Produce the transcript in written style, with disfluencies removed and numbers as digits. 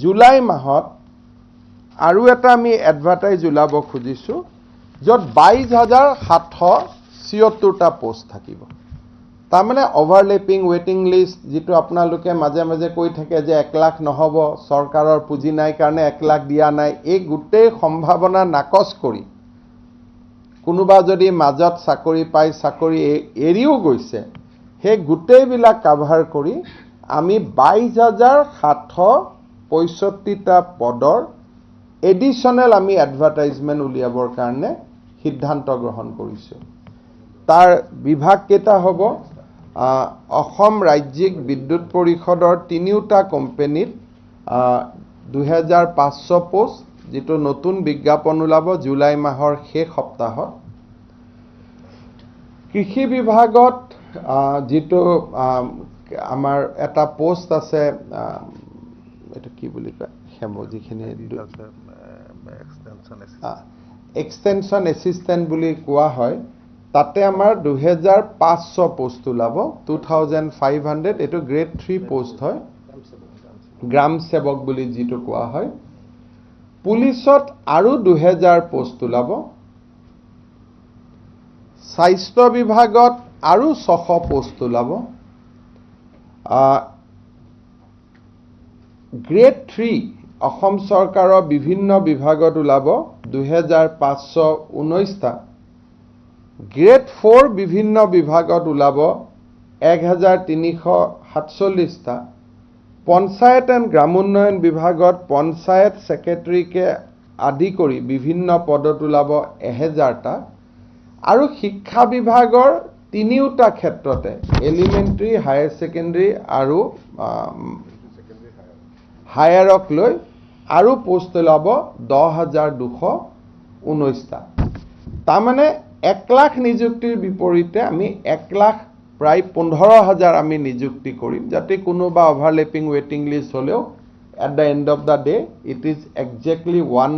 July মাহত আৰু এটা আমি এডভাৰটাইজ ওলাব খুজিছোঁ য'ত 22,776টা পোষ্ট থাকিব। তাৰমানে অভাৰলেপিং ৱেটিং লিষ্ট যিটো আপোনালোকে মাজে মাজে কৈ থাকে যে 1 লাখ নহ'ব, চৰকাৰৰ পুঁজি নাই কাৰণে 1 লাখ দিয়া নাই, এই গোটেই সম্ভাৱনা নাকচ কৰি কোনোবা যদি মাজত চাকৰি পাই চাকৰি এৰিও গৈছে, সেই গোটেইবিলাক কাভাৰ কৰি আমি 22,765টা পদৰ এডিশ্যনেল আমি এডভাৰটাইজমেণ্ট উলিয়াবৰ কাৰণে সিদ্ধান্ত গ্ৰহণ কৰিছোঁ। তাৰ বিভাগ কেইটা হ'ব, অসম ৰাজ্যিক বিদ্যুৎ পৰিষদৰ 3টা কোম্পানীত 2,500 পোষ্ট, যিটো নতুন বিজ্ঞাপন ওলাব জুলাই মাহৰ শেষ সপ্তাহত। কৃষি বিভাগত যিটো আমাৰ এটা পোষ্ট আছে, এইটো কি বুলি কয়, যিখিনি এক্সটেনশ্যন এছিষ্টেণ্ট বুলি কোৱা হয়, তাতে আমাৰ 2,500 পোষ্ট ওলাব, 2,500। এইটো গ্ৰেড 3 পোষ্ট হয়, গ্ৰাম সেৱক বুলি যিটো কোৱা হয়। পুলিচত আৰু 2,000 পোষ্ট ওলাব। স্বাস্থ্য বিভাগত আৰু 600 পোষ্ট ওলাব। গ্ৰেড 3 অসম চৰকাৰৰ বিভিন্ন বিভাগত ওলাব 2,519টা। গ্ৰেড 4 বিভিন্ন বিভাগত ওলাব 1,347টা। পঞ্চায়ত এণ্ড গ্ৰামোন্নয়ন বিভাগত পঞ্চায়ত ছেক্ৰেটাৰীকে আদি কৰি বিভিন্ন পদত ওলাব 1,000টা। আৰু শিক্ষা বিভাগৰ 3টা ক্ষেত্ৰতে এলিমেণ্টাৰী, হায়াৰ ছেকেণ্ডেৰী আৰু হায়াৰক লৈ আৰু পোষ্ট ওলাব 10,219টা। তাৰমানে 1 লাখ নিযুক্তিৰ বিপৰীতে আমি 1 লাখ প্ৰায় 15,000 আমি নিযুক্তি কৰিম, যাতে কোনোবা অভাৰলেপিং ৱেটিং লিষ্ট হ'লেও at the and of the day it is exactly 1